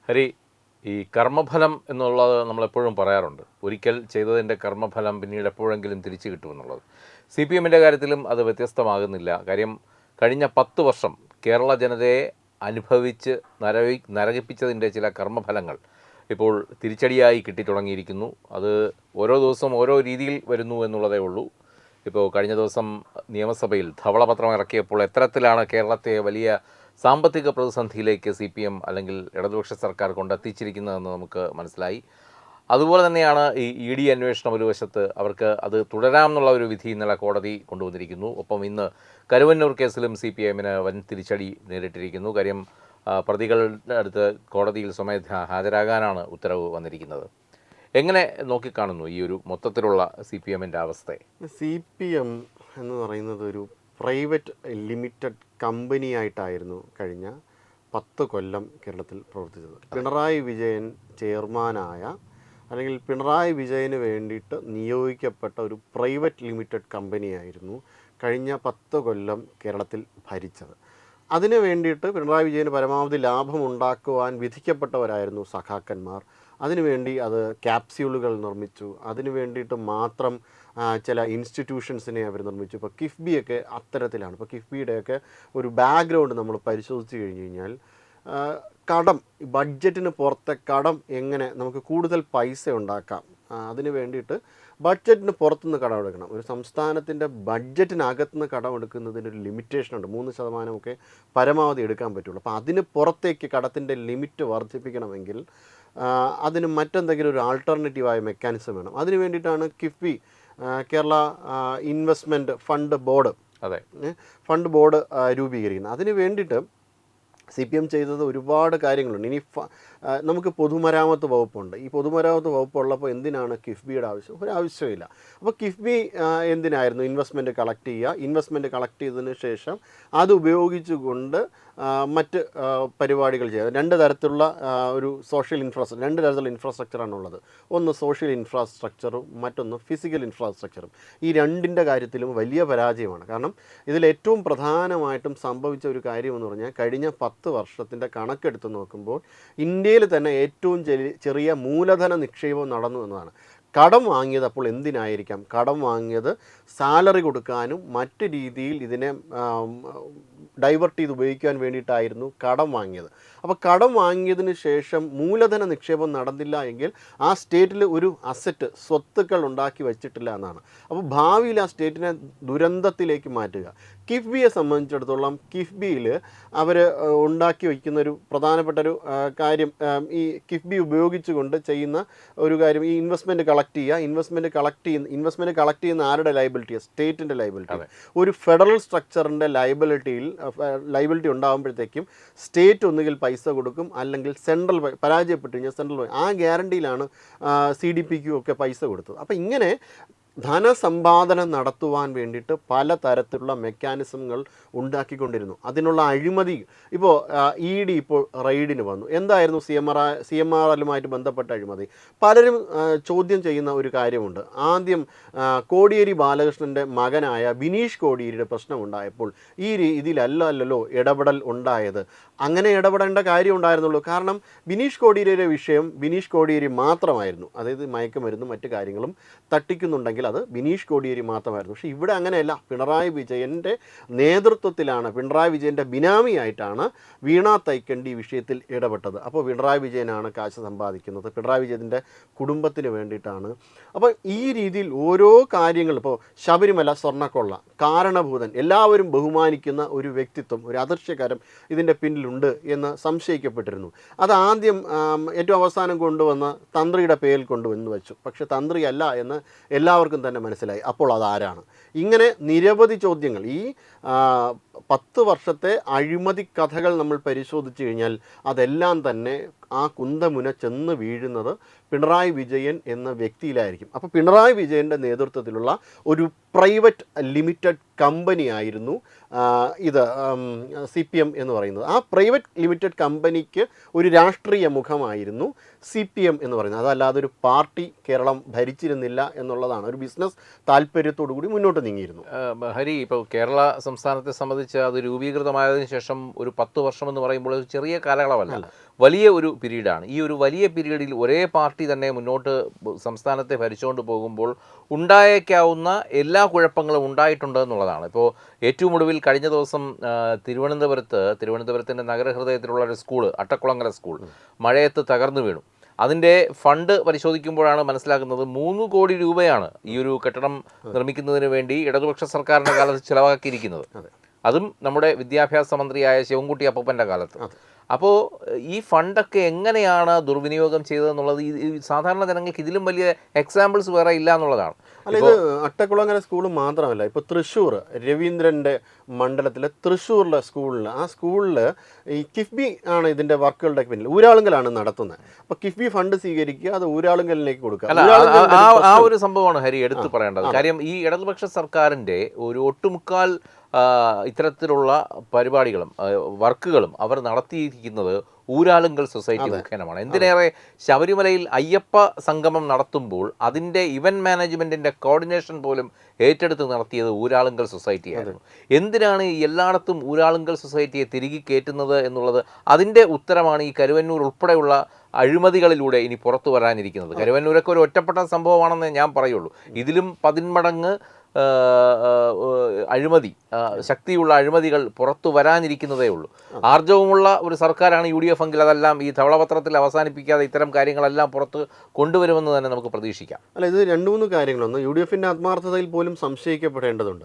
ഹരി, ഈ കർമ്മഫലം എന്നുള്ളത് നമ്മളെപ്പോഴും പറയാറുണ്ട്. ഒരിക്കൽ ചെയ്തതിൻ്റെ കർമ്മഫലം പിന്നീട് എപ്പോഴെങ്കിലും തിരിച്ചു കിട്ടുമെന്നുള്ളത്. സി പി എമ്മിൻ്റെ കാര്യത്തിലും അത് വ്യത്യസ്തമാകുന്നില്ല. കാര്യം കഴിഞ്ഞ 10 വർഷം കേരള ജനതയെ അനുഭവിച്ച് നരകിപ്പിച്ചതിൻ്റെ ചില കർമ്മഫലങ്ങൾ ഇപ്പോൾ തിരിച്ചടിയായി കിട്ടിത്തുടങ്ങിയിരിക്കുന്നു. അത് ഓരോ ദിവസവും ഓരോ രീതിയിൽ വരുന്നു എന്നുള്ളതേ ഉള്ളൂ. ഇപ്പോൾ കഴിഞ്ഞ ദിവസം നിയമസഭയിൽ ധവളപത്രം ഇറക്കിയപ്പോൾ എത്തരത്തിലാണ് കേരളത്തെ വലിയ സാമ്പത്തിക പ്രതിസന്ധിയിലേക്ക് CPM അല്ലെങ്കിൽ ഇടതുപക്ഷ സർക്കാർ കൊണ്ടെത്തിച്ചിരിക്കുന്നതെന്ന് നമുക്ക് മനസ്സിലായി. അതുപോലെ തന്നെയാണ് ഈ ED അന്വേഷണം ഒരു വശത്ത് അവർക്ക് അത് തുടരാമെന്നുള്ള ഒരു വിധി ഇന്നലെ കോടതി കൊണ്ടുവന്നിരിക്കുന്നു. ഒപ്പം ഇന്ന് കരുവന്നൂർ കേസിലും CPMന് വൻ തിരിച്ചടി നേരിട്ടിരിക്കുന്നു. കാര്യം പ്രതികളുടെ അടുത്ത് കോടതിയിൽ സ്വമേധയാ ഹാജരാകാനാണ് ഉത്തരവ് വന്നിരിക്കുന്നത്. എങ്ങനെ നോക്കിക്കാണുന്നു ഈ ഒരു മൊത്തത്തിലുള്ള CPMൻ്റെ അവസ്ഥയെ? CPM എന്ന് പറയുന്നത് ഒരു പ്രൈവറ്റ് ലിമിറ്റഡ് കമ്പനിയായിട്ടായിരുന്നു കഴിഞ്ഞ 10 കൊല്ലം കേരളത്തിൽ പ്രവർത്തിച്ചത്. പിണറായി വിജയൻ ചെയർമാനായ അല്ലെങ്കിൽ പിണറായി വിജയന് വേണ്ടിയിട്ട് നിയോഗിക്കപ്പെട്ട ഒരു പ്രൈവറ്റ് ലിമിറ്റഡ് കമ്പനിയായിരുന്നു കഴിഞ്ഞ 10 കൊല്ലം കേരളത്തിൽ ഭരിച്ചത്. അതിനു വേണ്ടിയിട്ട് പിണറായി വിജയന് പരമാവധി ലാഭമുണ്ടാക്കുവാൻ വിധിക്കപ്പെട്ടവരായിരുന്നു സഖാക്കന്മാർ. അതിനുവേണ്ടി അത് ക്യാപ്സ്യൂളുകൾ നിർമ്മിച്ചു. അതിനു വേണ്ടിയിട്ട് മാത്രം ചില ഇൻസ്റ്റിറ്റ്യൂഷൻസിനെ അവർ നിർമ്മിച്ചു. ഇപ്പോൾ കിഫ്ബിയൊക്കെ അത്തരത്തിലാണ്. ഇപ്പോൾ കിഫ്ബിയുടെയൊക്കെ ഒരു ബാക്ക്ഗ്രൗണ്ട് നമ്മൾ പരിശോധിച്ച് കഴിഞ്ഞ് കഴിഞ്ഞാൽ കടം, ബഡ്ജറ്റിന് പുറത്തെ കടം എങ്ങനെ നമുക്ക് കൂടുതൽ പൈസ ഉണ്ടാക്കാം, അതിന് വേണ്ടിയിട്ട് ബഡ്ജറ്റിന് പുറത്തുനിന്ന് കടം എടുക്കണം. ഒരു സംസ്ഥാനത്തിൻ്റെ ബഡ്ജറ്റിനകത്തുനിന്ന് കടം എടുക്കുന്നതിന് ഒരു ലിമിറ്റേഷനുണ്ട്. 3% പരമാവധി എടുക്കാൻ പറ്റുള്ളൂ. അപ്പോൾ അതിന് പുറത്തേക്ക് കടത്തിൻ്റെ ലിമിറ്റ് വർദ്ധിപ്പിക്കണമെങ്കിൽ അതിന് മറ്റെന്തെങ്കിലും ഒരു ആൾട്ടർനേറ്റീവായ മെക്കാനിസം വേണം. അതിന് വേണ്ടിയിട്ടാണ് KIIFB, Kerala investment fund board, fund board രൂപീകരിക്കുന്നത്. അതിന് വേണ്ടിയിട്ട് CPM ചെയ്തത് ഒരുപാട് കാര്യങ്ങളുണ്ട്. ഇനി നമുക്ക് പൊതുമരാമത്ത് വകുപ്പുണ്ട്. ഈ പൊതുമരാമത്ത് വകുപ്പ് ഉള്ളപ്പോൾ എന്തിനാണ് കിഫ്ബിയുടെ ആവശ്യം? ഒരു ആവശ്യമില്ല. അപ്പോൾ കിഫ്ബി എന്തിനായിരുന്നു? ഇൻവെസ്റ്റ്മെൻറ്റ് കളക്ട് ചെയ്യുക. ഇൻവെസ്റ്റ്മെൻറ്റ് കളക്ട് ചെയ്തതിന് ശേഷം അത് ഉപയോഗിച്ചുകൊണ്ട് മറ്റ് പരിപാടികൾ ചെയ്യുക. 2 തരത്തിലുള്ള ഒരു രണ്ട് തരത്തിലുള്ള ഇൻഫ്രാസ്ട്രക്ചറാണുള്ളത്. ഒന്ന് സോഷ്യൽ ഇൻഫ്രാസ്ട്രക്ചറും മറ്റൊന്ന് ഫിസിക്കൽ ഇൻഫ്രാസ്ട്രക്ചറും. ഈ രണ്ടിൻ്റെ കാര്യത്തിലും വലിയ പരാജയമാണ്. കാരണം ഇതിലേറ്റവും പ്രധാനമായിട്ടും സംഭവിച്ച ഒരു കാര്യമെന്ന് പറഞ്ഞാൽ കഴിഞ്ഞ 10 വർഷത്തിൻ്റെ കണക്കെടുത്ത് നോക്കുമ്പോൾ ഇന്ത്യയിൽ തന്നെ ഏറ്റവും ചെറിയ മൂലധന നിക്ഷേപം നടന്നു എന്നതാണ്. കടം വാങ്ങിയത് അപ്പോൾ എന്തിനായിരിക്കാം? കടം വാങ്ങിയത് സാലറി കൊടുക്കാനും മറ്റ് രീതിയിൽ ഇതിനെ ഡൈവേർട്ട് ചെയ്ത് ഉപയോഗിക്കാൻ വേണ്ടിയിട്ടായിരുന്നു കടം വാങ്ങിയത്. അപ്പോൾ കടം വാങ്ങിയതിന് ശേഷം മൂലധന നിക്ഷേപം നടന്നില്ല എങ്കിൽ ആ സ്റ്റേറ്റിൽ ഒരു അസറ്റ്, സ്വത്തുക്കൾ ഉണ്ടാക്കി വച്ചിട്ടില്ല എന്നാണ്. അപ്പോൾ ഭാവിയിൽ ആ സ്റ്റേറ്റിനെ ദുരന്തത്തിലേക്ക് മാറ്റുക. കിഫ്ബിയെ സംബന്ധിച്ചിടത്തോളം കിഫ്ബിയിൽ അവർ ഉണ്ടാക്കി വയ്ക്കുന്ന ഒരു പ്രധാനപ്പെട്ട ഒരു കാര്യം, ഈ കിഫ്ബി ഉപയോഗിച്ചുകൊണ്ട് ചെയ്യുന്ന ഒരു കാര്യം, ഈ ഇൻവെസ്റ്റ്മെൻറ്റ് കളക്ട് ചെയ്യുക. ഇൻവെസ്റ്റ്മെൻറ്റ് കളക്ട് ചെയ്യുന്ന ആരുടെ ലയബിലിറ്റിയാണ്? സ്റ്റേറ്റിൻ്റെ ലയബിലിറ്റി. ഒരു ഫെഡറൽ സ്ട്രക്ചറിൻ്റെ ലയബിലിറ്റി ഉണ്ടാകുമ്പോഴത്തേക്കും സ്റ്റേറ്റ് ഒന്നുകിൽ പൈസ കൊടുക്കും, അല്ലെങ്കിൽ സെൻട്രൽ പരാജയപ്പെട്ടു കഴിഞ്ഞാൽ സെൻട്രൽ ആ ഗ്യാരണ്ടിയിലാണ് CDPQ ഒക്കെ പൈസ കൊടുത്തത്. അപ്പോൾ ഇങ്ങനെ ധനസമ്പാദനം നടത്തുവാൻ വേണ്ടിയിട്ട് പല തരത്തിലുള്ള മെക്കാനിസങ്ങൾ ഉണ്ടാക്കിക്കൊണ്ടിരുന്നു. അതിനുള്ള അഴിമതി, ഇപ്പോൾ ED ഇപ്പോൾ റെയ്ഡിന് വന്നു. എന്തായിരുന്നു CMRLുമായിട്ട് ബന്ധപ്പെട്ട അഴിമതി? പലരും ചോദ്യം ചെയ്യുന്ന ഒരു കാര്യമുണ്ട്. ആദ്യം കോടിയേരി ബാലകൃഷ്ണൻ്റെ മകനായ ബിനീഷ് കോടിയേരിയുടെ പ്രശ്നമുണ്ടായപ്പോൾ ഇതിലല്ലല്ലോ ഇടപെടൽ ഉണ്ടായത്. അങ്ങനെ ഇടപെടേണ്ട കാര്യം ഉണ്ടായിരുന്നുള്ളൂ. കാരണം ബിനീഷ് കോടിയേരിയുടെ വിഷയം ബിനീഷ് കോടിയേരി മാത്രമായിരുന്നു. അതായത് മയക്കുമരുന്നും മറ്റു കാര്യങ്ങളും തട്ടിക്കുന്നുണ്ടെങ്കിൽ അത് ബിനീഷ് കോടിയേരി മാത്രമായിരുന്നു. പക്ഷേ ഇവിടെ അങ്ങനെയല്ല. പിണറായി വിജയൻ്റെ നേതൃത്വത്തിലാണ്, പിണറായി വിജയൻ്റെ ബിനാമിയായിട്ടാണ് വീണ തൈക്കണ്ടി വിഷയത്തിൽ ഇടപെട്ടത്. അപ്പോൾ പിണറായി വിജയനാണ് കാശ് സമ്പാദിക്കുന്നത്, പിണറായി വിജയൻ്റെ കുടുംബത്തിന് വേണ്ടിയിട്ടാണ്. അപ്പോൾ ഈ രീതിയിൽ ഓരോ കാര്യങ്ങൾ, ഇപ്പോൾ ശബരിമല സ്വർണ്ണക്കൊള്ള കാരണഭൂതൻ, എല്ലാവരും ബഹുമാനിക്കുന്ന ഒരു വ്യക്തിത്വം, ഒരു അദൃശ്യകരം ഇതിൻ്റെ പിന്നിലുണ്ട് എന്ന് സംശയിക്കപ്പെട്ടിരുന്നു. അത് ആദ്യം ഏറ്റവും അവസാനം കൊണ്ടുവന്ന് തന്ത്രിയുടെ പേരിൽ കൊണ്ടുവന്ന് വെച്ചു. പക്ഷേ തന്ത്രിയല്ല എന്ന് എല്ലാവർക്കും തന്നെ മനസ്സിലായി. അപ്പോൾ അതാരാണ്? ഇങ്ങനെ നിരവധി ചോദ്യങ്ങൾ. ഈ 10 വർഷത്തെ അഴിമതി കഥകൾ നമ്മൾ പരിശോധിച്ച് കഴിഞ്ഞാൽ അതെല്ലാം തന്നെ ആ കുന്തമുന ചെന്ന് വീഴുന്നത് പിണറായി വിജയൻ എന്ന വ്യക്തിയിലായിരിക്കും. അപ്പോൾ പിണറായി വിജയൻ്റെ നേതൃത്വത്തിലുള്ള ഒരു പ്രൈവറ്റ് ലിമിറ്റഡ് കമ്പനിയായിരുന്നു ഇത് CPM എന്ന് പറയുന്നത്. ആ പ്രൈവറ്റ് ലിമിറ്റഡ് കമ്പനിക്ക് ഒരു രാഷ്ട്രീയ മുഖമായിരുന്നു CPM എന്ന് പറയുന്നത്. അതല്ലാതെ ഒരു പാർട്ടി കേരളം ഭരിച്ചിരുന്നില്ല എന്നുള്ളതാണ്. ഒരു ബിസിനസ് താല്പര്യത്തോടു കൂടി മുന്നോട്ട് നീങ്ങിയിരുന്നു. ഹരി, ഇപ്പോൾ കേരള സംസ്ഥാനത്തെ സംബന്ധിച്ച് അത് രൂപീകൃതമായതിനു ശേഷം ഒരു 10 വർഷം എന്ന് പറയുമ്പോൾ ഒരു ചെറിയ കാലയളവല്ല. വലിയ ഒരു പീരീഡാണ്. ഈ ഒരു വലിയ പീരീഡിൽ ഒരേ പാർട്ടി തന്നെ മുന്നോട്ട് സംസ്ഥാനത്തെ ഭരിച്ചുകൊണ്ട് പോകുമ്പോൾ ഉണ്ടായേക്കാവുന്ന എല്ലാ കുഴപ്പങ്ങളും ഉണ്ടായിട്ടുണ്ട് എന്നുള്ളതാണ്. ഇപ്പോൾ ഏറ്റവും ഒടുവിൽ കഴിഞ്ഞ ദിവസം തിരുവനന്തപുരത്തിൻ്റെ നഗരഹൃദയത്തിലുള്ള ഒരു സ്കൂള്, അട്ടക്കുളങ്ങര സ്കൂൾ, മഴയത്ത് തകർന്നു വീണു. അതിൻ്റെ ഫണ്ട് പരിശോധിക്കുമ്പോഴാണ് മനസ്സിലാക്കുന്നത് 3 കോടി രൂപയാണ് ഈ ഒരു കെട്ടിടം നിർമ്മിക്കുന്നതിന് വേണ്ടി ഇടതുപക്ഷ സർക്കാരിൻ്റെ കാലത്ത് ചിലവാക്കിയിരിക്കുന്നത്. അതും നമ്മുടെ വിദ്യാഭ്യാസ മന്ത്രിയായ ശിവൻകുട്ടി അപ്പൂപ്പൻ്റെ കാലത്ത്. അപ്പോൾ ഈ ഫണ്ടൊക്കെ എങ്ങനെയാണ് ദുർവിനിയോഗം ചെയ്തതെന്നുള്ളത് ഈ സാധാരണ ജനങ്ങൾക്ക് ഇതിലും വലിയ എക്സാമ്പിൾസ് വേറെ ഇല്ല എന്നുള്ളതാണ്. അല്ല, ഇത് അട്ടക്കുളങ്ങര സ്കൂൾ മാത്രമല്ല, ഇപ്പോൾ തൃശ്ശൂർ രവീന്ദ്രൻ്റെ മണ്ഡലത്തിലെ തൃശ്ശൂരിലെ സ്കൂളിൽ, ആ സ്കൂളിൽ ഈ കിഫ്ബി ആണ് ഇതിൻ്റെ വർക്കുകളുടെ പിന്നിൽ, ഊരാളുങ്കലാണ് നടത്തുന്നത്. അപ്പോൾ കിഫ്ബി ഫണ്ട് സ്വീകരിക്കുക, അത് ഊരാളുങ്കലിലേക്ക് കൊടുക്കുക. ആ ഒരു സംഭവമാണ് ഹരി എടുത്തു പറയേണ്ടത്. കാര്യം ഈ ഇടതുപക്ഷ സർക്കാരിൻ്റെ ഒരു ഒട്ടുമുക്കാൽ ഇത്തരത്തിലുള്ള പരിപാടികളും വർക്കുകളും അവർ നടത്തിയിരിക്കുന്നത് ഊരാളുങ്കൽ സൊസൈറ്റി മുഖേനമാണ്. എന്തിനേറെ ശബരിമലയിൽ അയ്യപ്പ സംഗമം നടത്തുമ്പോൾ അതിൻ്റെ ഇവൻറ്റ് മാനേജ്മെൻറ്റിൻ്റെ കോർഡിനേഷൻ പോലും ഏറ്റെടുത്ത് നടത്തിയത് ഊരാളുങ്കൽ സൊസൈറ്റിയായിരുന്നു. എന്തിനാണ് എല്ലായിടത്തും ഊരാളുങ്കൽ സൊസൈറ്റിയെ തിരികെ കയറ്റുന്നത് എന്നുള്ളത്, അതിൻ്റെ ഉത്തരമാണ് ഈ കരുവന്നൂർ ഉൾപ്പെടെയുള്ള അഴിമതികളിലൂടെ ഇനി പുറത്തു വരാനിരിക്കുന്നത്. കരുവന്നൂരൊക്കെ ഒരു ഒറ്റപ്പെട്ട സംഭവമാണെന്ന് ഞാൻ പറയുള്ളൂ. ഇതിലും 10 മടങ്ങ് അഴിമതി, ശക്തിയുള്ള അഴിമതികൾ പുറത്തു വരാനിരിക്കുന്നതേ ഉള്ളൂ. ആർജവമുള്ള ഒരു സർക്കാരാണ് UDF എങ്കിൽ അതെല്ലാം ഈ ധവളപത്രത്തിൽ അവസാനിപ്പിക്കാതെ ഇത്തരം കാര്യങ്ങളെല്ലാം പുറത്ത് കൊണ്ടുവരുമെന്ന് തന്നെ നമുക്ക് പ്രതീക്ഷിക്കാം. അല്ല, ഇത് 2-3 കാര്യങ്ങളൊന്ന് UDFൻ്റെ ആത്മാർത്ഥതയിൽ പോലും സംശയിക്കപ്പെടേണ്ടതുണ്ട്.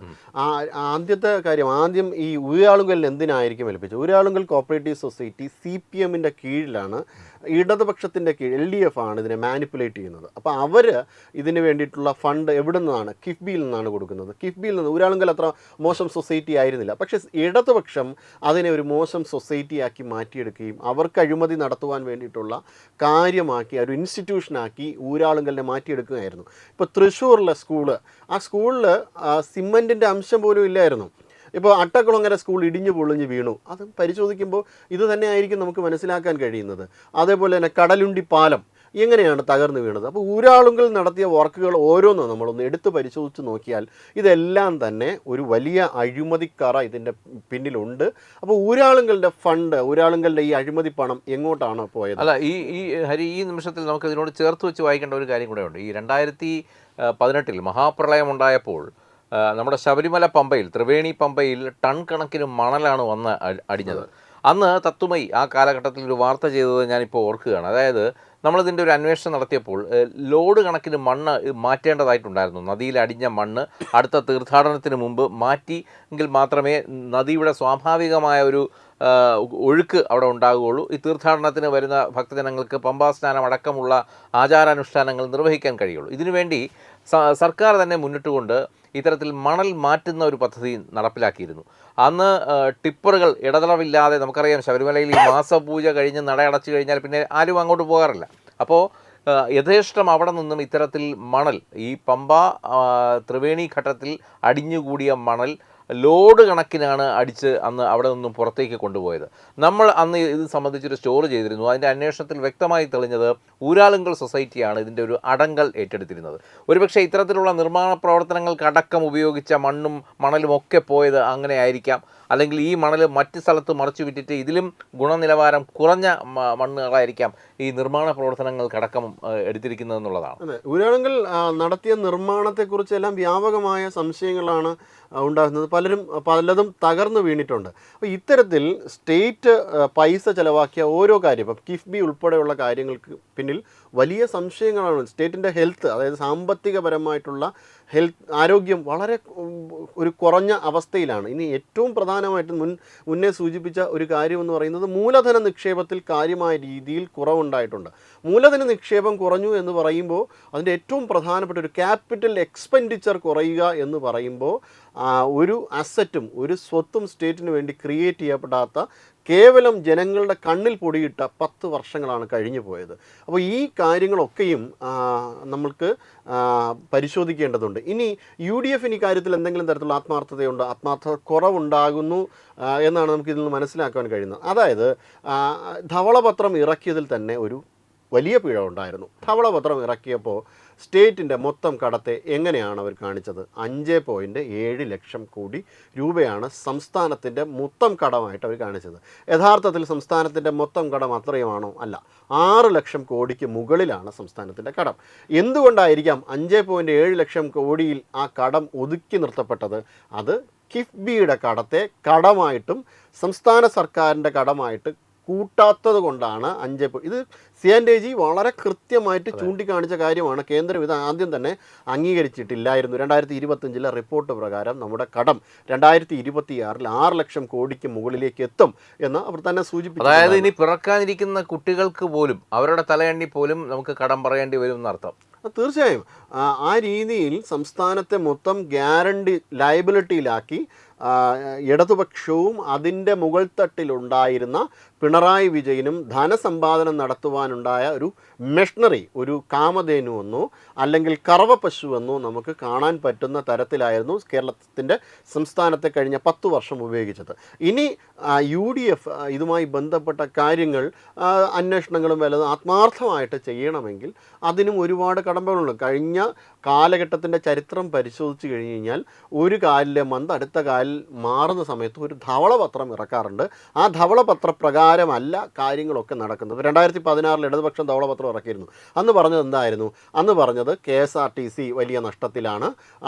ആദ്യത്തെ കാര്യം, ആദ്യം ഈ ഊരാളുങ്കലിന് എന്തിനായിരിക്കും ഏൽപ്പിച്ചത്? ഊരാളുങ്കൽ കോപ്പറേറ്റീവ് സൊസൈറ്റി CPMൻ്റെ കീഴിലാണ്, ഇടതുപക്ഷത്തിൻ്റെ കീഴിൽ LDF ആണ് ഇതിനെ മാനിപ്പുലേറ്റ് ചെയ്യുന്നത്. അപ്പോൾ അവർ ഇതിന് വേണ്ടിയിട്ടുള്ള ഫണ്ട് എവിടെ നിന്നാണ്? കിഫ്ബിയിൽ നിന്നാണ് കൊടുക്കുന്നത്. കിഫ്ബിയിൽ നിന്ന്. ഊരാളുങ്കൽ അത്ര മോശം സൊസൈറ്റി ആയിരുന്നില്ല, പക്ഷേ ഇടതുപക്ഷം അതിനെ ഒരു മോശം സൊസൈറ്റിയാക്കി മാറ്റിയെടുക്കുകയും അവർക്ക് അഴിമതി നടത്തുവാൻ വേണ്ടിയിട്ടുള്ള കാര്യമാക്കി, ഒരു ഇൻസ്റ്റിറ്റ്യൂഷനാക്കി ഊരാളുങ്കലിനെ മാറ്റിയെടുക്കുകയായിരുന്നു. ഇപ്പോൾ തൃശ്ശൂരിലെ സ്കൂള്, ആ സ്കൂളിൽ സിമൻറ്റിൻ്റെ അംശം പോലും ഇല്ലായിരുന്നു. ഇപ്പോൾ അട്ടക്കുളങ്ങര സ്കൂൾ ഇടിഞ്ഞു പൊളിഞ്ഞ് വീണു. അത് പരിശോധിക്കുമ്പോൾ ഇത് തന്നെ ആയിരിക്കും നമുക്ക് മനസ്സിലാക്കാൻ കഴിയുന്നത്. അതേപോലെ തന്നെ കടലുണ്ടി പാലം എങ്ങനെയാണ് തകർന്നു വീണത്? അപ്പോൾ ഊരാളുങ്കൽ നടത്തിയ വർക്കുകൾ ഓരോന്നും നമ്മളൊന്ന് എടുത്ത് പരിശോധിച്ച് നോക്കിയാൽ ഇതെല്ലാം തന്നെ ഒരു വലിയ അഴിമതിക്കറ ഇതിൻ്റെ പിന്നിലുണ്ട്. അപ്പോൾ ഊരാളുങ്കലിൻ്റെ ഫണ്ട്, ഊരാളുങ്കലിൻ്റെ ഈ അഴിമതി പണം എങ്ങോട്ടാണ് പോയത്? അല്ല, ഈ നിമിഷത്തിൽ നമുക്ക് ഇതിനോട് ചേർത്ത് വെച്ച് വായിക്കേണ്ട ഒരു കാര്യം കൂടെ ഉണ്ട്. ഈ 2018 മഹാപ്രളയം ഉണ്ടായപ്പോൾ നമ്മുടെ ശബരിമല പമ്പയിൽ, ത്രിവേണി പമ്പയിൽ ടൺ കണക്കിന് മണലാണ് വന്ന് അടിഞ്ഞത്. അന്ന് തത്വമയി ആ കാലഘട്ടത്തിൽ ഒരു വാർത്ത ചെയ്തത് ഞാനിപ്പോൾ ഓർക്കുകയാണ്. അതായത് നമ്മളിതിൻ്റെ ഒരു അന്വേഷണം നടത്തിയപ്പോൾ ലോഡ് കണക്കിന് മണ്ണ് മാറ്റേണ്ടതായിട്ടുണ്ടായിരുന്നു. നദിയിൽ അടിഞ്ഞ മണ്ണ് അടുത്ത തീർത്ഥാടനത്തിന് മുമ്പ് മാറ്റി എങ്കിൽ മാത്രമേ നദിയുടെ സ്വാഭാവികമായ ഒരു ഒഴുക്ക് അവിടെ ഉണ്ടാകുകയുള്ളൂ. ഈ തീർത്ഥാടനത്തിന് വരുന്ന ഭക്തജനങ്ങൾക്ക് പമ്പാ സ്നാനം അടക്കമുള്ള ആചാരാനുഷ്ഠാനങ്ങൾ നിർവഹിക്കാൻ കഴിയുള്ളൂ. ഇതിനുവേണ്ടി സർക്കാർ തന്നെ മുന്നിട്ടുകൊണ്ട് ഇത്തരത്തിൽ മണൽ മാറ്റുന്ന ഒരു പദ്ധതി നടപ്പിലാക്കിയിരുന്നു. അന്ന് ടിപ്പറുകൾ ഇടതടവില്ലാതെ, നമുക്കറിയാം ശബരിമലയിൽ ഈ മാസപൂജ കഴിഞ്ഞ് നട അടച്ചു കഴിഞ്ഞാൽ പിന്നെ ആരും അങ്ങോട്ട് പോകാറില്ല. അപ്പോൾ യഥേഷ്ടം അവിടെ നിന്നും ഇത്തരത്തിൽ മണൽ, ഈ പമ്പ ത്രിവേണി ഘട്ടത്തിൽ അടിഞ്ഞുകൂടിയ മണൽ ലോഡ് കണക്കിനാണ് അടിച്ച് അന്ന് അവിടെ നിന്നും പുറത്തേക്ക് കൊണ്ടുപോയത്. നമ്മൾ അന്ന് ഇത് സംബന്ധിച്ചൊരു സ്റ്റോറി ചെയ്തിരുന്നു. അതിൻ്റെ അന്വേഷണത്തിൽ വ്യക്തമായി തെളിഞ്ഞത് ഊരാളുങ്കൽ സൊസൈറ്റിയാണ് ഇതിൻ്റെ ഒരു അടങ്കൽ ഏറ്റെടുത്തിരുന്നത്. ഒരുപക്ഷെ ഇത്തരത്തിലുള്ള നിർമ്മാണ പ്രവർത്തനങ്ങൾക്കടക്കം ഉപയോഗിച്ച മണ്ണും മണലും ഒക്കെ പോയത് അങ്ങനെ ആയിരിക്കാം. അല്ലെങ്കിൽ ഈ മണൽ മറ്റ് സ്ഥലത്ത് മറിച്ചു വിറ്റിട്ട് ഇതിലും ഗുണനിലവാരം കുറഞ്ഞ മണ്ണുകളായിരിക്കാം ഈ നിർമ്മാണ പ്രവർത്തനങ്ങൾക്കടക്കം എടുത്തിരിക്കുന്നതെന്നുള്ളതാണ്. അതെ, ഊരാളുങ്കൽ നടത്തിയ നിർമ്മാണത്തെക്കുറിച്ചെല്ലാം വ്യാപകമായ സംശയങ്ങളാണ് ഉണ്ടാകുന്നത്. പലതും തകർന്നു വീണിട്ടുണ്ട്. അപ്പോൾ ഇത്തരത്തിൽ സ്റ്റേറ്റ് പൈസ ചിലവാക്കിയ ഓരോ കാര്യം, ഇപ്പം കിഫ്ബി ഉൾപ്പെടെയുള്ള കാര്യങ്ങൾക്ക് പിന്നിൽ വലിയ സംശയങ്ങളാണ്. സ്റ്റേറ്റിൻ്റെ ഹെൽത്ത്, അതായത് സാമ്പത്തികപരമായിട്ടുള്ള ആരോഗ്യം വളരെ ഒരു കുറഞ്ഞ അവസ്ഥയിലാണ്. ഇനി ഏറ്റവും പ്രധാനമായിട്ടും മുന്നേ സൂചിപ്പിച്ച ഒരു കാര്യമെന്ന് പറയുന്നത് മൂലധന നിക്ഷേപത്തിൽ കാര്യമായ രീതിയിൽ കുറവുണ്ടായിട്ടുണ്ട്. മൂലധന നിക്ഷേപം കുറഞ്ഞു എന്ന് പറയുമ്പോൾ അതിൻ്റെ ഏറ്റവും പ്രധാനപ്പെട്ട ഒരു ക്യാപിറ്റൽ എക്സ്പെൻഡിച്ചർ കുറയുക എന്ന് പറയുമ്പോൾ ഒരു അസറ്റും ഒരു സ്വത്തും സ്റ്റേറ്റിന് വേണ്ടി ക്രിയേറ്റ് ചെയ്യപ്പെടാത്ത, കേവലം ജനങ്ങളുടെ കണ്ണിൽ പൊടിയിട്ട 10 വർഷങ്ങളാണ് കഴിഞ്ഞു പോയത്. അപ്പോൾ ഈ കാര്യങ്ങളൊക്കെയും നമ്മൾക്ക് പരിശോധിക്കേണ്ടതുണ്ട്. ഇനി UDF ഈ കാര്യത്തിൽ എന്തെങ്കിലും തരത്തിലുള്ള ആത്മാർത്ഥതയുണ്ടോ? ആത്മാർത്ഥത കുറവുണ്ടാകുന്നു എന്നാണ് നമുക്ക് ഇതിൽ നിന്ന് മനസ്സിലാക്കാൻ കഴിയുന്നത്. അതായത് ധവളപത്രം ഇറക്കിയതിൽ തന്നെ ഒരു വലിയ പിഴ ഉണ്ടായിരുന്നു. ധവളപത്രം ഇറക്കിയപ്പോൾ സ്റ്റേറ്റിൻ്റെ മൊത്തം കടത്തെ എങ്ങനെയാണ് അവർ കാണിച്ചത്? 5.7 ലക്ഷം കോടി രൂപയാണ് സംസ്ഥാനത്തിൻ്റെ മൊത്തം കടമായിട്ട് അവർ കാണിച്ചത്. യഥാർത്ഥത്തിൽ സംസ്ഥാനത്തിൻ്റെ മൊത്തം കടം അത്രയുമാണോ? അല്ല, 6 ലക്ഷം കോടിക്ക് മുകളിലാണ് സംസ്ഥാനത്തിൻ്റെ കടം. എന്തുകൊണ്ടായിരിക്കാം 5.7 ലക്ഷം കോടിയിൽ ആ കടം ഒതുക്കി നിർത്തപ്പെട്ടത്? അത് കിഫ്ബിയുടെ കടത്തെ കടമായിട്ടും സംസ്ഥാന സർക്കാരിൻ്റെ കടമായിട്ട് കൂട്ടാത്തത് കൊണ്ടാണ്. ഇത് CNAG വളരെ കൃത്യമായിട്ട് ചൂണ്ടിക്കാണിച്ച കാര്യമാണ്. കേന്ദ്രം ഇത് ആദ്യം തന്നെ അംഗീകരിച്ചിട്ടില്ലായിരുന്നു. 2025 റിപ്പോർട്ട് പ്രകാരം നമ്മുടെ കടം 2026 6 ലക്ഷം കോടിക്ക് മുകളിലേക്ക് എത്തും എന്ന് അവർ തന്നെ സൂചിപ്പിച്ചു. അതായത് ഇനി പിറക്കാനിരിക്കുന്ന കുട്ടികൾക്ക് പോലും അവരുടെ തലയണ്ണി പോലും നമുക്ക് കടം പറയേണ്ടി വരും എന്നർത്ഥം. തീർച്ചയായും ആ രീതിയിൽ സംസ്ഥാനത്തെ മൊത്തം ഗ്യാരണ്ടി ലയബിലിറ്റിയിലാക്കി ഇടതുപക്ഷവും അതിൻ്റെ മുകൾ തട്ടിലുണ്ടായിരുന്ന പിണറായി വിജയനും ധനസമ്പാദനം നടത്തുവാനുണ്ടായ ഒരു മെഷീനറി, ഒരു കാമധേനു എന്നോ അല്ലെങ്കിൽ കറവ പശു എന്നോ നമുക്ക് കാണാൻ പറ്റുന്ന തരത്തിലായിരുന്നു കേരളത്തിൻ്റെ സംസ്ഥാനത്തെ കഴിഞ്ഞ 10 വർഷം ഉപയോഗിച്ചത്. ഇനി UDF ഇതുമായി ബന്ധപ്പെട്ട കാര്യങ്ങൾ അന്വേഷണങ്ങളും വല്ലതും ആത്മാർത്ഥമായിട്ട് ചെയ്യണമെങ്കിൽ അതിനും ഒരുപാട് കടമ്പകളുണ്ട്. കഴിഞ്ഞ കാലഘട്ടത്തിൻ്റെ ചരിത്രം പരിശോധിച്ച് കഴിഞ്ഞ് കഴിഞ്ഞാൽ ഒരു കാലിലെ മന്ത് അടുത്ത കാലിൽ മാറുന്ന സമയത്ത് ഒരു ധവളപത്രം ഇറക്കാറുണ്ട്. ആ ധവളപത്ര പ്രകാരമല്ല കാര്യങ്ങളൊക്കെ നടക്കുന്നത്. 2016 ഇടതുപക്ഷം ധവളപത്രം ഇറക്കിയിരുന്നു. അന്ന് പറഞ്ഞത് എന്തായിരുന്നു? അന്ന് പറഞ്ഞത് KSRTC വലിയ നഷ്ടത്തിലാണ്,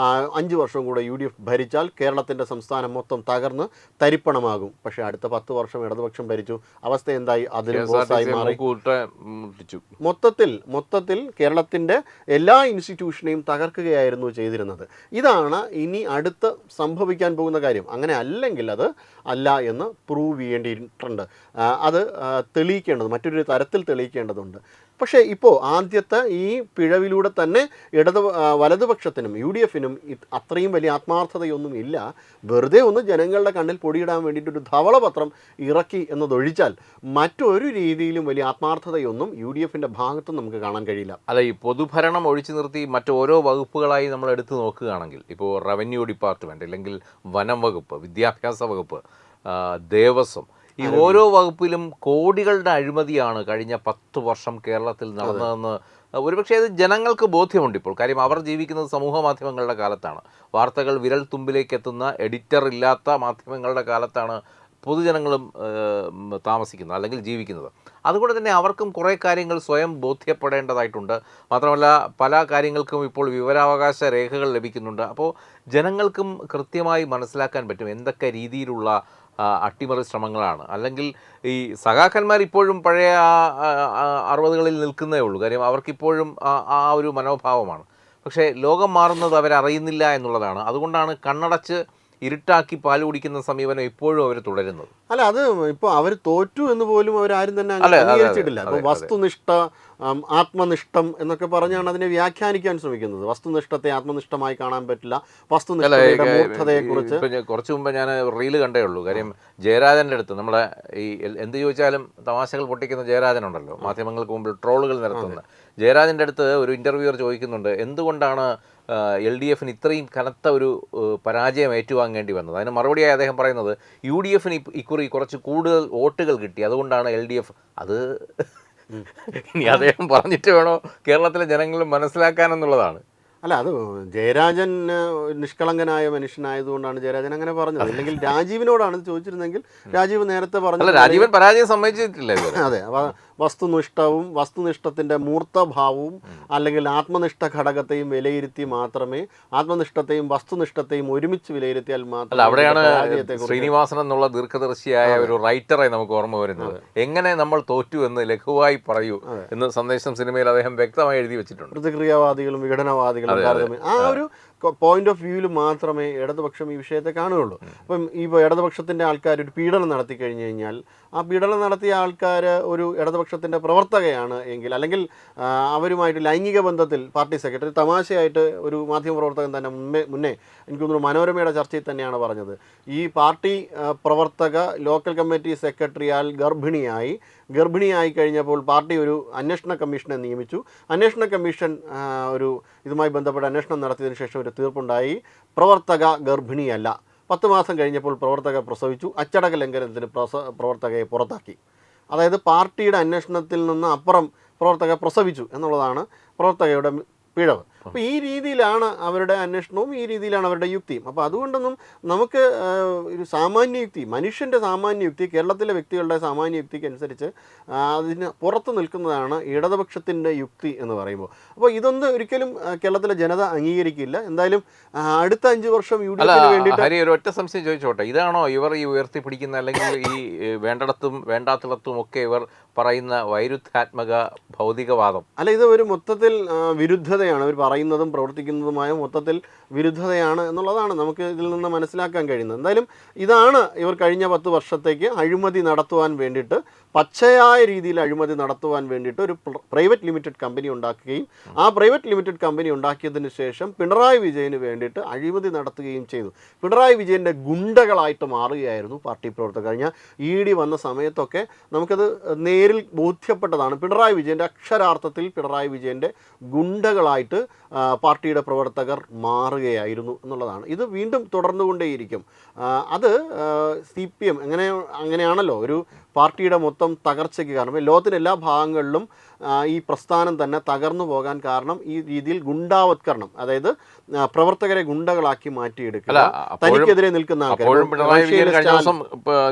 5 വർഷം കൂടെ UDF ഭരിച്ചാൽ കേരളത്തിൻ്റെ സംസ്ഥാനം മൊത്തം തകർന്ന് തരിപ്പണമാകും. പക്ഷേ അടുത്ത 10 വർഷം ഇടതുപക്ഷം ഭരിച്ചു. അവസ്ഥ എന്തായി? അതിന് ബോസായി മാറി. മൊത്തത്തിൽ കേരളത്തിൻ്റെ എല്ലാ ഇൻസ്റ്റിറ്റ്യൂഷനെയും തകർക്കുകയായിരുന്നു ചെയ്തിരുന്നത്. ഇതാണ് ഇനി അടുത്ത് സംഭവിക്കാൻ പോകുന്ന കാര്യം. അങ്ങനെ അല്ലെങ്കിൽ അത് അല്ല എന്ന് പ്രൂവ് ചെയ്യേണ്ടിയിട്ടുണ്ട്. അത് മറ്റൊരു തരത്തിൽ തെളിയിക്കേണ്ടതുണ്ട്. പക്ഷേ ഇപ്പോൾ ആദ്യത്തെ ഈ പിഴവിലൂടെ തന്നെ വലതുപക്ഷത്തിനും UDFനും അത്രയും വലിയ ആത്മാർത്ഥതയൊന്നും ഇല്ല. വെറുതെ ഒന്ന് ജനങ്ങളുടെ കണ്ണിൽ പൊടിയിടാൻ വേണ്ടിയിട്ടൊരു ധവളപത്രം ഇറക്കി എന്നതൊഴിച്ചാൽ മറ്റൊരു രീതിയിലും വലിയ ആത്മാർത്ഥതയൊന്നും UDFൻ്റെ ഭാഗത്തും നമുക്ക് കാണാൻ കഴിയില്ല. അല്ല, ഈ പൊതുഭരണം ഒഴിച്ചു നിർത്തി മറ്റോരോ വകുപ്പുകളായി നമ്മൾ എടുത്തു നോക്കുകയാണെങ്കിൽ, ഇപ്പോൾ റവന്യൂ ഡിപ്പാർട്ട്മെൻറ്റ്, അല്ലെങ്കിൽ വനം വകുപ്പ്, വിദ്യാഭ്യാസ വകുപ്പ്, ദേവസ്വം, ഈ ഓരോ വകുപ്പിലും കോടികളുടെ അഴിമതിയാണ് കഴിഞ്ഞ 10 വർഷം കേരളത്തിൽ നടന്നതെന്ന് ഒരുപക്ഷെ അത് ജനങ്ങൾക്ക് ബോധ്യമുണ്ട് ഇപ്പോൾ. കാര്യം അവർ ജീവിക്കുന്നത് സമൂഹ മാധ്യമങ്ങളുടെ കാലത്താണ്. വാർത്തകൾ വിരൽ തുമ്പിലേക്ക് എത്തുന്ന എഡിറ്റർ ഇല്ലാത്ത മാധ്യമങ്ങളുടെ കാലത്താണ് പൊതുജനങ്ങളും താമസിക്കുന്നത് അല്ലെങ്കിൽ ജീവിക്കുന്നത്. അതുകൊണ്ട് തന്നെ അവർക്കും കുറേ കാര്യങ്ങൾ സ്വയം ബോധ്യപ്പെടേണ്ടതായിട്ടുണ്ട്. മാത്രമല്ല പല കാര്യങ്ങൾക്കും ഇപ്പോൾ വിവരാവകാശ രേഖകൾ ലഭിക്കുന്നുണ്ട്. അപ്പോൾ ജനങ്ങൾക്കും കൃത്യമായി മനസ്സിലാക്കാൻ പറ്റും എന്തൊക്കെ രീതിയിലുള്ള അട്ടിമറി ശ്രമങ്ങളാണ്. അല്ലെങ്കിൽ ഈ സഖാക്കന്മാർ ഇപ്പോഴും പഴയ 60കളിൽ നിൽക്കുന്നേ ഉള്ളൂ. കാര്യം അവർക്കിപ്പോഴും ആ ഒരു മനോഭാവമാണ്. പക്ഷേ ലോകം മാറുന്നത് അവരറിയുന്നില്ല എന്നുള്ളതാണ്. അതുകൊണ്ടാണ് കണ്ണടച്ച് ഇരുട്ടാക്കി പാൽ കുടിക്കുന്ന സമീപനം ഇപ്പോഴും അവർ തുടരുന്നത്. അല്ല, അത് ഇപ്പോൾ അവർ തോറ്റു എന്ന് പോലും അവരാരും തന്നെ അംഗീകരിച്ചിട്ടില്ല. ഇപ്പോൾ വസ്തുനിഷ്ഠ, ആത്മനിഷ്ഠം എന്നൊക്കെ പറഞ്ഞാണ് അതിനെ വ്യാഖ്യാനിക്കാൻ ശ്രമിക്കുന്നത്. വസ്തുനിഷ്ഠത്തെ ആത്മനിഷ്ഠമായി കാണാൻ പറ്റില്ല. വസ്തുനിഷ്ഠതയുടെ മൂർഖതയെക്കുറിച്ച് കുറച്ച് മുമ്പ് ഞാൻ റീല് കണ്ടേ ഉള്ളൂ. കാര്യം ജയരാജൻ്റെ അടുത്ത് നമ്മളെ ഈ എന്ത് ചോദിച്ചാലും തമാശകൾ പൊട്ടിക്കുന്ന ജയരാജനുണ്ടല്ലോ, മാധ്യമങ്ങൾക്ക് മുമ്പിൽ ട്രോളുകൾ നിരത്തുന്ന ജയരാജൻ്റെ അടുത്ത് ഒരു ഇൻ്റർവ്യൂവർ ചോദിക്കുന്നുണ്ട്, എന്തുകൊണ്ടാണ് LDFന് ഇത്രയും കനത്ത ഒരു പരാജയം ഏറ്റുവാങ്ങേണ്ടി വന്നത്? അതിന് മറുപടിയായി അദ്ദേഹം പറയുന്നത് UDFന് ഇക്കുറി കുറച്ച് കൂടുതൽ വോട്ടുകൾ കിട്ടി, അതുകൊണ്ടാണ് LDF. അത് ഇനി അദ്ദേഹം പറഞ്ഞിട്ട് വേണോ കേരളത്തിലെ ജനങ്ങൾ മനസ്സിലാക്കാനെന്നുള്ളതാണ്. അല്ല, അത് ജയരാജൻ നിഷ്കളങ്കനായ മനുഷ്യനായതുകൊണ്ടാണ് ജയരാജൻ അങ്ങനെ പറഞ്ഞത്. അല്ലെങ്കിൽ രാജീവിനോടാണ് ചോദിച്ചിരുന്നെങ്കിൽ രാജീവ് നേരത്തെ പറഞ്ഞു. രാജീവൻ പരാജയം സമ്മതിച്ചിട്ടില്ല. അതെ, വസ്തുനിഷ്ഠവും വസ്തുനിഷ്ഠത്തിൻ്റെ മൂർത്തഭാവവും അല്ലെങ്കിൽ ആത്മനിഷ്ഠ ഘടകത്തെയും വിലയിരുത്തി മാത്രമേ, ആത്മനിഷ്ഠത്തെയും വസ്തുനിഷ്ഠത്തെയും ഒരുമിച്ച് വിലയിരുത്തിയാൽ മാത്രമേ. അവിടെയാണ് ശ്രീനിവാസൻ എന്നുള്ള ദീർഘദർശിയായ ഒരു റൈറ്ററെ നമുക്ക് ഓർമ്മ വരുന്നത്. എങ്ങനെ നമ്മൾ തോറ്റു എന്ന് ലഘുവായി പറയൂ എന്ന് സന്ദേശം സിനിമയിൽ അദ്ദേഹം വ്യക്തമായി എഴുതി വെച്ചിട്ടുണ്ട്. പ്രതിക്രിയാവാദികളും വിഘടനവാദികളും ആ ഒരു പോയിന്റ് ഓഫ് വ്യൂവിൽ മാത്രമേ ഇടതുപക്ഷം ഈ വിഷയത്തെ കാണുകയുള്ളൂ. അപ്പം ഈ ഇടതുപക്ഷത്തിൻ്റെ ആൾക്കാർ ഒരു പീഡനം നടത്തി കഴിഞ്ഞു കഴിഞ്ഞാൽ ആ പീഡനം നടത്തിയ ആൾക്കാർ ഒരു ഇടതുപക്ഷത്തിൻ്റെ പ്രവർത്തകയാണ് എങ്കിൽ, അല്ലെങ്കിൽ അവരുമായിട്ട് ലൈംഗിക ബന്ധത്തിൽ പാർട്ടി സെക്രട്ടറി തമാശയായിട്ട് ഒരു മാധ്യമപ്രവർത്തകൻ തന്നെ മുന്നേ എനിക്ക് തോന്നുന്നു മനോരമയുടെ ചർച്ചയിൽ തന്നെയാണ് പറഞ്ഞത്, ഈ പാർട്ടി പ്രവർത്തക ലോക്കൽ കമ്മിറ്റി സെക്രട്ടറിയാൽ ഗർഭിണിയായി കഴിഞ്ഞപ്പോൾ പാർട്ടി ഒരു അന്വേഷണ കമ്മീഷനെ നിയമിച്ചു. അന്വേഷണ കമ്മീഷൻ ഇതുമായി ബന്ധപ്പെട്ട അന്വേഷണം നടത്തിയതിനു ശേഷം ഒരു തീർപ്പുണ്ടായി, പ്രവർത്തക ഗർഭിണിയല്ല. 10 മാസം കഴിഞ്ഞപ്പോൾ പ്രവർത്തക പ്രസവിച്ചു. അച്ചടക്ക ലംഘനത്തിന് പ്രവർത്തകയെ പുറത്താക്കി. അതായത് പാർട്ടിയുടെ അന്വേഷണത്തിൽ നിന്ന് അപ്പുറം പ്രവർത്തക പ്രസവിച്ചു എന്നുള്ളതാണ് പ്രവർത്തകയുടെ പിഴവ്. അപ്പോൾ ഈ രീതിയിലാണ് അവരുടെ അന്വേഷണവും, ഈ രീതിയിലാണ് അവരുടെ യുക്തിയും. അപ്പോൾ അതുകൊണ്ടൊന്നും നമുക്ക് ഒരു സാമാന്യ യുക്തി, മനുഷ്യൻ്റെ സാമാന്യ യുക്തി, കേരളത്തിലെ വ്യക്തികളുടെ സാമാന്യ യുക്തിക്ക് അനുസരിച്ച് അതിന് പുറത്ത് നിൽക്കുന്നതാണ് ഇടതുപക്ഷത്തിൻ്റെ യുക്തി എന്ന് പറയുമ്പോൾ. അപ്പോൾ ഇതൊന്നും ഒരിക്കലും കേരളത്തിലെ ജനത അംഗീകരിക്കില്ല. എന്തായാലും അടുത്ത 5 വർഷം UDFന് വേണ്ടിയിട്ട് ഹരി ഒരു ഒറ്റ സംശയം ചോദിച്ചോട്ടെ, ഇതാണോ ഇവർ ഈ ഉയർത്തിപ്പിടിക്കുന്ന, അല്ലെങ്കിൽ ഈ വേണ്ടിടത്തും വേണ്ടാത്തിടത്തും ഒക്കെ ഇവർ പറയുന്ന വൈരുദ്ധ്യാത്മക ഭൗതികവാദം? അല്ല, ഇത് ഒരു മൊത്തത്തിൽ വിരുദ്ധതയാണ്. അവർ പറയുന്നതും പ്രവർത്തിക്കുന്നതുമായ മൊത്തത്തിൽ വിരുദ്ധതയാണ് എന്നുള്ളതാണ് നമുക്ക് ഇതിൽ നിന്ന് മനസ്സിലാക്കാൻ കഴിയുന്നത്. എന്തായാലും ഇതാണ് ഇവർ കഴിഞ്ഞ 10 വർഷത്തേക്ക് അഴിമതി നടത്തുവാൻ വേണ്ടിയിട്ട്, പച്ചയായ രീതിയിൽ അഴിമതി നടത്തുവാൻ വേണ്ടിയിട്ട് ഒരു പ്രൈവറ്റ് ലിമിറ്റഡ് കമ്പനി ഉണ്ടാക്കുകയും ആ പ്രൈവറ്റ് ലിമിറ്റഡ് കമ്പനി ഉണ്ടാക്കിയതിന് ശേഷം പിണറായി വിജയന് വേണ്ടിയിട്ട് അഴിമതി നടത്തുകയും ചെയ്തു. പിണറായി വിജയൻ്റെ ഗുണ്ടകളായിട്ട് മാറുകയായിരുന്നു പാർട്ടി പ്രവർത്തകർ. കഴിഞ്ഞ ED വന്ന സമയത്തൊക്കെ നമുക്കത് നേരിൽ ബോധ്യപ്പെട്ടതാണ്. പിണറായി വിജയൻ്റെ അക്ഷരാർത്ഥത്തിൽ പിണറായി വിജയൻ്റെ ഗുണ്ടകളായിട്ട് പാർട്ടിയുടെ പ്രവർത്തകർ മാറുകയായിരുന്നു എന്നുള്ളതാണ്. ഇത് വീണ്ടും തുടർന്നുകൊണ്ടേയിരിക്കും. അത് CPM അങ്ങനെയാണല്ലോ ഒരു പാർട്ടിയുടെ മൊത്തം തകർച്ചയ്ക്ക് കാരണം. ലോകത്തിൻ്റെ എല്ലാ ഭാഗങ്ങളിലും ഈ പ്രസ്ഥാനം തന്നെ തകർന്നു പോകാൻ കാരണം ഈ രീതിയിൽ ഗുണ്ടാവത്കരണം, അതായത് പ്രവർത്തകരെ ഗുണ്ടകളാക്കി മാറ്റിയെടുക്കുക, തനിക്കെതിരെ നിൽക്കുന്ന ആൾക്കാർ.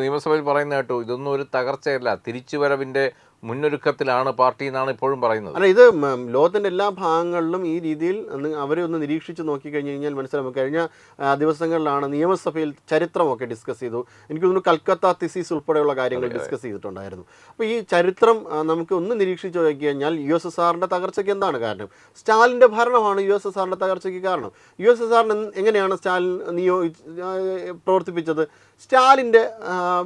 നിയമസഭയിൽ പറയുന്ന കേട്ടു, ഇതൊന്നും ഒരു തകർച്ചയല്ല, തിരിച്ചുവരവിൻ്റെ മുന്നൊരുക്കത്തിലാണ് പാർട്ടി എന്നാണ് ഇപ്പോഴും പറയുന്നത്. അല്ല, ഇത് ലോകത്തിൻ്റെ എല്ലാ ഭാഗങ്ങളിലും ഈ രീതിയിൽ അവരെ ഒന്ന് നിരീക്ഷിച്ച് നോക്കിക്കഴിഞ്ഞ് കഴിഞ്ഞാൽ മനസ്സിലാവും. കഴിഞ്ഞ ദിവസങ്ങളിലാണ് നിയമസഭയിൽ ചരിത്രമൊക്കെ ഡിസ്കസ് ചെയ്തു. എനിക്ക് തോന്നുന്നു കൽക്കത്ത തിസീസ് ഉൾപ്പെടെയുള്ള കാര്യങ്ങൾ ഡിസ്കസ് ചെയ്തിട്ടുണ്ടായിരുന്നു. അപ്പോൾ ഈ ചരിത്രം നമുക്ക് ഒന്ന് നിരീക്ഷിച്ച് നോക്കി കഴിഞ്ഞാൽ USSRന്റെ തകർച്ചയ്ക്ക് എന്താണ് കാരണം? സ്റ്റാലിൻ്റെ ഭരണമാണ് USSRന്റെ തകർച്ചയ്ക്ക് കാരണം. USSRന് എങ്ങനെയാണ് സ്റ്റാലിൻ പ്രവർത്തിപ്പിച്ചത്? സ്റ്റാലിൻ്റെ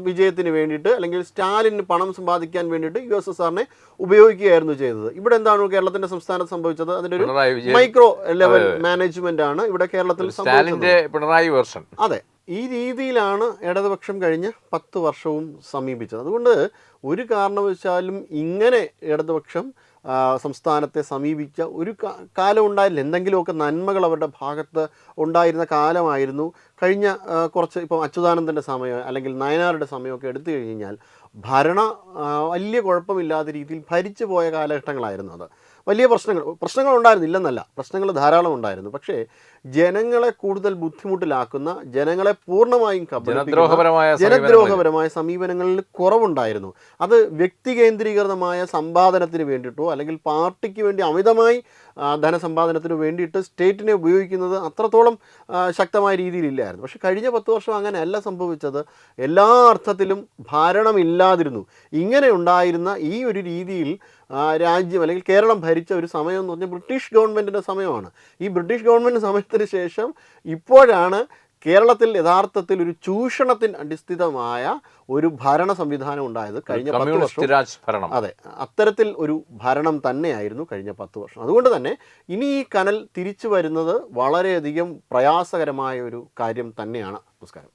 വിജയത്തിന് വേണ്ടിയിട്ട്, അല്ലെങ്കിൽ സ്റ്റാലിന് പണം സമ്പാദിക്കാൻ വേണ്ടിയിട്ട് USSRനെ ഉപയോഗിക്കുകയായിരുന്നു ചെയ്തത്. ഇവിടെ എന്താണ് കേരളത്തിൻ്റെ സംസ്ഥാനത്ത് സംഭവിച്ചത്? അതിൻ്റെ ഒരു മൈക്രോ ലെവൽ മാനേജ്മെന്റ് ആണ് ഇവിടെ കേരളത്തിൽ പിണറായി വേർഷൻ. അതെ, ഈ രീതിയിലാണ് ഇടതുപക്ഷം കഴിഞ്ഞ 10 വർഷവും സമീപിച്ചത്. അതുകൊണ്ട് ഒരു കാരണവശാലും ഇങ്ങനെ ഇടതുപക്ഷം സംസ്ഥാനത്തെ സമീപിച്ച ഒരു കാലം ഉണ്ടായില്ല. എന്തെങ്കിലുമൊക്കെ നന്മകൾ അവരുടെ ഭാഗത്ത് ഉണ്ടായിരുന്ന കാലമായിരുന്നു കഴിഞ്ഞ കുറച്ച്. ഇപ്പം അച്യുതാനന്ദൻ്റെ സമയം അല്ലെങ്കിൽ നയനാരുടെ സമയമൊക്കെ എടുത്തു കഴിഞ്ഞാൽ വലിയ കുഴപ്പമില്ലാത്ത രീതിയിൽ ഭരിച്ചു പോയ കാലഘട്ടങ്ങളായിരുന്നു അത്. വലിയ പ്രശ്നങ്ങൾ ഉണ്ടായിരുന്നില്ലെന്നല്ല, പ്രശ്നങ്ങൾ ധാരാളം ഉണ്ടായിരുന്നു. പക്ഷേ ജനങ്ങളെ കൂടുതൽ ബുദ്ധിമുട്ടിലാക്കുന്ന, ജനങ്ങളെ പൂർണ്ണമായും ജനദ്രോഹപരമായ സമീപനങ്ങളിൽ കുറവുണ്ടായിരുന്നു. അത് വ്യക്തി കേന്ദ്രീകൃതമായ സമ്പാദനത്തിന് വേണ്ടിയിട്ടോ അല്ലെങ്കിൽ പാർട്ടിക്ക് വേണ്ടി അമിതമായി ധനസമ്പാദനത്തിന് വേണ്ടിയിട്ട് സ്റ്റേറ്റിനെ ഉപയോഗിക്കുന്നത് അത്രത്തോളം ശക്തമായ രീതിയിലില്ലായിരുന്നു. പക്ഷേ കഴിഞ്ഞ 10 വർഷം അങ്ങനെയല്ല സംഭവിച്ചത്. എല്ലാ അർത്ഥത്തിലും ഭരണമില്ലാതിരുന്നു. ഇങ്ങനെ ഉണ്ടായിരുന്ന ഈ ഒരു രീതിയിൽ രാജ്യം അല്ലെങ്കിൽ കേരളം ഭരിച്ച ഒരു സമയം എന്ന് പറഞ്ഞാൽ ബ്രിട്ടീഷ് ഗവൺമെൻറ്റിൻ്റെ സമയമാണ്. ഈ ബ്രിട്ടീഷ് ഗവൺമെൻറ് സമയത്തിന് ശേഷം ഇപ്പോഴാണ് കേരളത്തിൽ യഥാർത്ഥത്തിൽ ഒരു ചൂഷണത്തിന് അടിസ്ഥിതമായ ഒരു ഭരണ സംവിധാനം ഉണ്ടായത് കഴിഞ്ഞ 10 വർഷം. അതെ, അത്തരത്തിൽ ഒരു ഭരണം തന്നെയായിരുന്നു കഴിഞ്ഞ 10 വർഷം. അതുകൊണ്ട് തന്നെ ഇനി ഈ കനൽ തിരിച്ചു വരുന്നത് വളരെയധികം പ്രയാസകരമായ ഒരു കാര്യം തന്നെയാണ്. നമസ്കാരം.